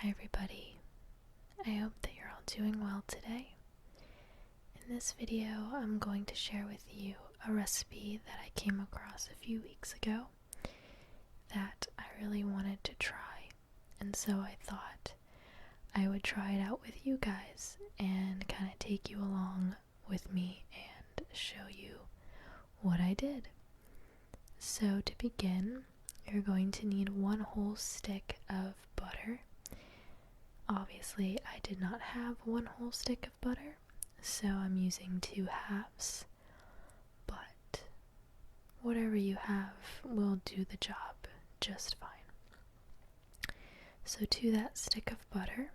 Hi everybody, I hope that you're all doing well today. In this video, I'm going to share with you a recipe that I came across a few weeks ago that I really wanted to try, and so I thought I would try it out with you guys and kind of take you along with me and show you what I did. So to begin, you're going to need 1 whole stick of butter. Obviously, I did not have 1 whole stick of butter, so I'm using 2 halves, but whatever you have will do the job just fine. So to that stick of butter,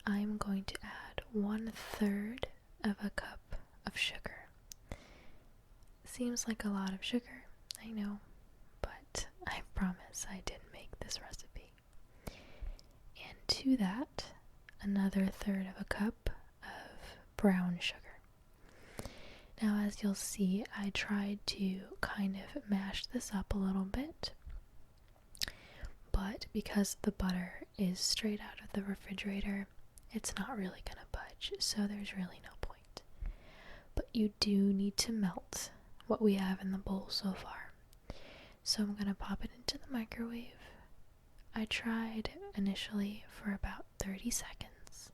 I'm going to add 1/3 of a cup of sugar. Seems like a lot of sugar, I know, but I promise I didn't make this recipe. And to that, another 1/3 of a cup of brown sugar. Now, as you'll see, I tried to kind of mash this up a little bit, but because the butter is straight out of the refrigerator, it's not really going to budge, so there's really no point. But you do need to melt what we have in the bowl so far. So I'm going to pop it into the microwave. I tried initially for about 30 seconds,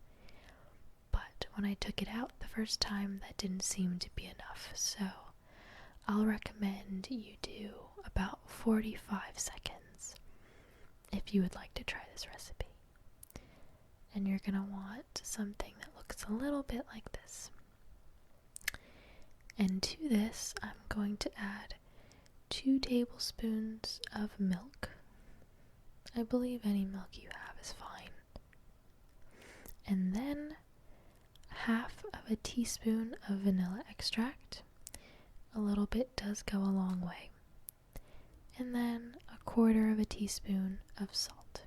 but when I took it out the first time, that didn't seem to be enough, so I'll recommend you do about 45 seconds if you would like to try this recipe. And you're going to want something that looks a little bit like this. And to this, I'm going to add 2 tablespoons of milk. I believe any milk you have is fine. And then 1/2 of a teaspoon of vanilla extract. A little bit does go a long way. And then 1/4 of a teaspoon of salt.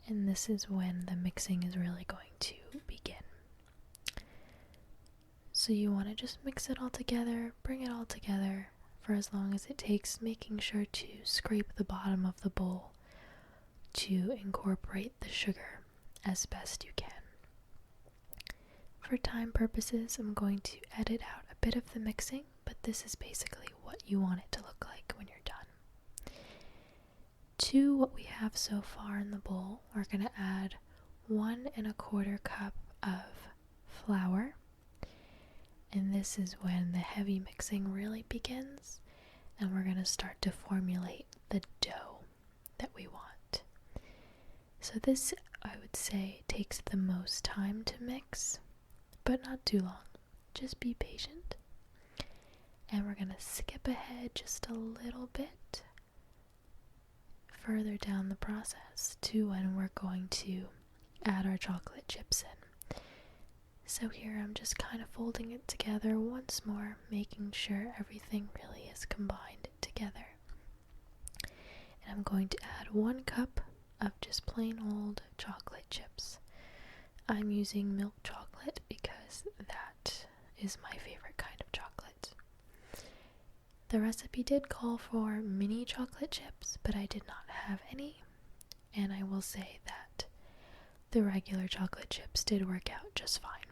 And this is when the mixing is really going to begin. So you want to just mix it all together, bring it all together for as long as it takes, making sure to scrape the bottom of the bowl to incorporate the sugar as best you can. For time purposes, I'm going to edit out a bit of the mixing, but this is basically what you want it to look like when you're done. To what we have so far in the bowl, we're going to add 1 1/4 cup of flour. And this is when the heavy mixing really begins, and we're going to start to formulate the dough that we want. So this, I would say, takes the most time to mix, but not too long. Just be patient. And we're going to skip ahead just a little bit further down the process to when we're going to add our chocolate chips in. So here I'm just kind of folding it together once more, making sure everything really is combined together. And I'm going to add 1 cup of just plain old chocolate chips. I'm using milk chocolate because that is my favorite kind of chocolate. The recipe did call for mini chocolate chips, but I did not have any, and I will say that the regular chocolate chips did work out just fine.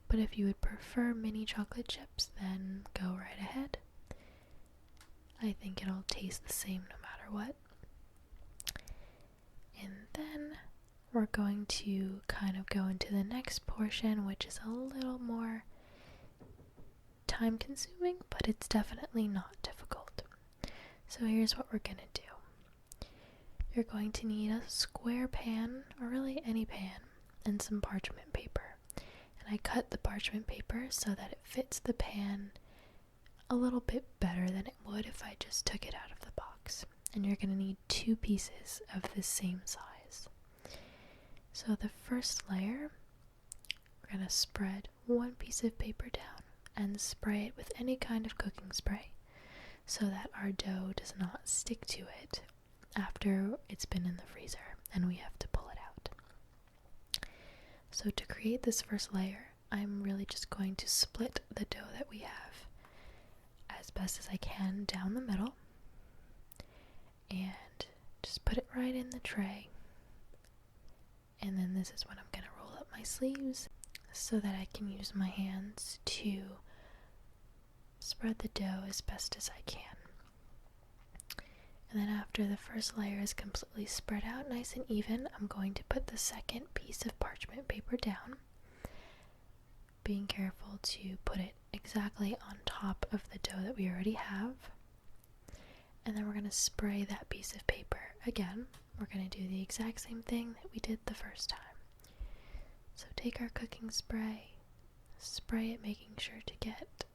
But if you would prefer mini chocolate chips, then go right ahead. I think it'll taste the same no matter what. And then we're going to kind of go into the next portion, which is a little more time consuming, but it's definitely not difficult. So here's what we're going to do. You're going to need a square pan, or really any pan, and some parchment paper. I cut the parchment paper so that it fits the pan a little bit better than it would if I just took it out of the box. And you're going to need 2 pieces of the same size. So the first layer, we're going to spread 1 piece of paper down and spray it with any kind of cooking spray so that our dough does not stick to it after it's been in the freezer and we have to pull it out. So to create this first layer, I'm really just going to split the dough that we have as best as I can down the middle and just put it right in the tray. And then this is when I'm going to roll up my sleeves so that I can use my hands to spread the dough as best as I can. And then after the first layer is completely spread out nice and even, I'm going to put the second piece of parchment paper down, being careful to put it exactly on top of the dough that we already have. And then we're going to spray that piece of paper again. We're going to do the exact same thing that we did the first time. So take our cooking spray, spray it, making sure to get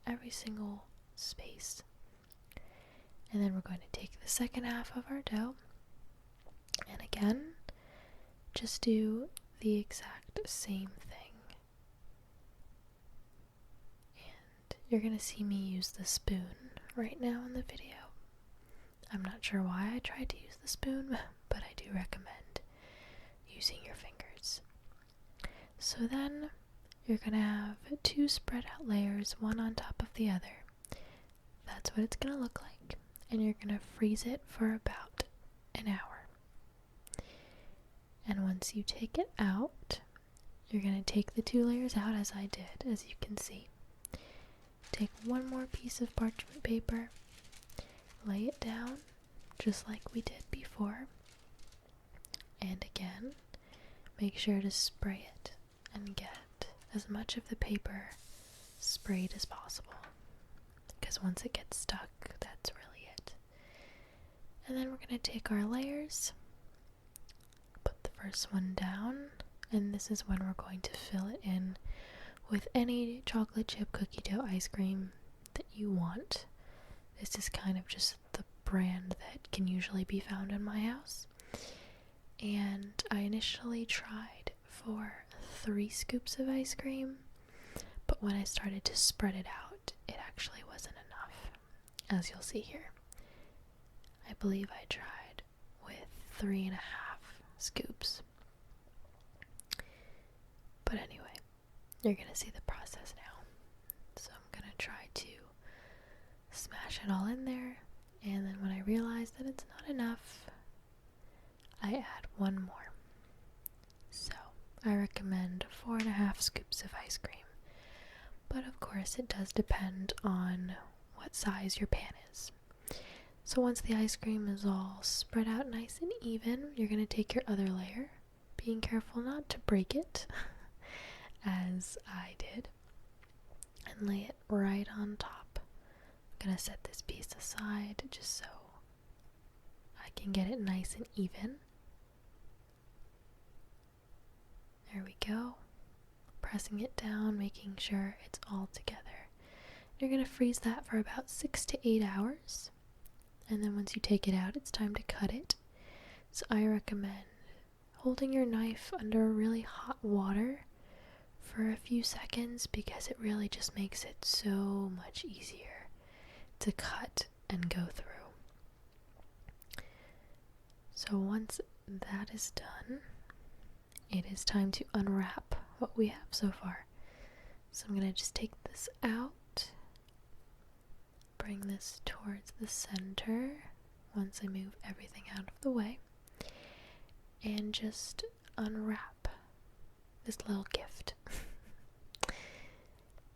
every single space. And then we're going to take the second half of our dough, and again, just do the exact same thing. And you're going to see me use the spoon right now in the video. I'm not sure why I tried to use the spoon, but I do recommend using your fingers. So then you're going to have two spread out layers, one on top of the other. That's what it's going to look like. And you're going to freeze it for about an hour. And once you take it out, you're going to take the two layers out as I did, as you can see. Take one more piece of parchment paper, lay it down just like we did before, and again, make sure to spray it and get as much of the paper sprayed as possible, because once it gets stuck, that's really it. And then we're going to take our layers, put the first one down, and this is when we're going to fill it in with any chocolate chip cookie dough ice cream that you want. This is kind of just the brand that can usually be found in my house. And I initially tried for 3 scoops of ice cream, but when I started to spread it out, it actually wasn't enough, as you'll see here. I believe I tried with 3.5 scoops. But anyway, you're going to see the process now. So I'm going to try to smash it all in there, and then when I realize that it's not enough, I add one more. So I recommend 4.5 scoops of ice cream. But of course it does depend on what size your pan is. So once the ice cream is all spread out nice and even, you're going to take your other layer, being careful not to break it, as I did, and lay it right on top. I'm going to set this piece aside just so I can get it nice and even. There we go. Pressing it down, making sure it's all together. You're going to freeze that for about 6 to 8 hours. And then once you take it out, it's time to cut it. So I recommend holding your knife under really hot water for a few seconds, because it really just makes it so much easier to cut and go through. So once that is done, it is time to unwrap what we have so far. So I'm going to just take this out, bring this towards the center once I move everything out of the way, and just unwrap this little gift.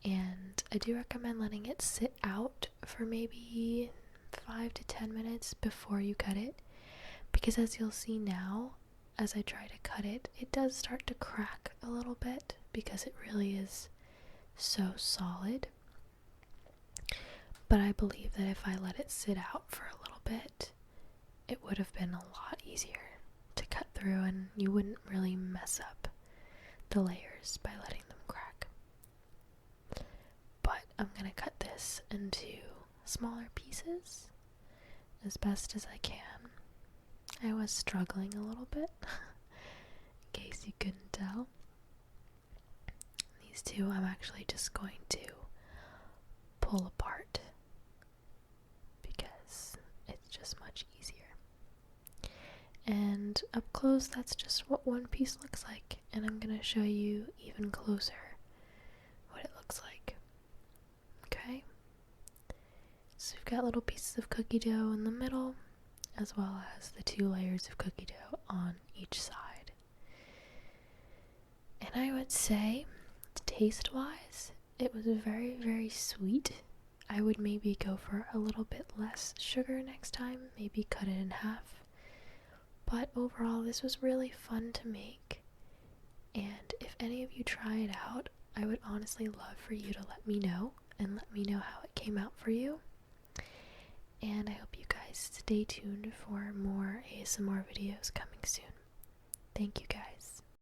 And I do recommend letting it sit out for maybe 5 to 10 minutes before you cut it, because as you'll see now, as I try to cut it, it does start to crack a little bit because it really is so solid. But I believe that if I let it sit out for a little bit, it would have been a lot easier to cut through, and you wouldn't really mess up the layers by letting them crack. But I'm going to cut this into smaller pieces as best as I can. I was struggling a little bit, in case you couldn't tell. These two I'm actually just going to pull apart because it's just much easier. And up close, that's just what one piece looks like, and I'm going to show you even closer what it looks like. Okay? So we've got little pieces of cookie dough in the middle, as well as the 2 layers of cookie dough on each side. And I would say, taste-wise, it was very, very sweet. I would maybe go for a little bit less sugar next time, maybe cut it in half. But overall, this was really fun to make. And if any of you try it out, I would honestly love for you to let me know, and let me know how it came out for you. And I hope you guys stay tuned for more ASMR videos coming soon. Thank you guys.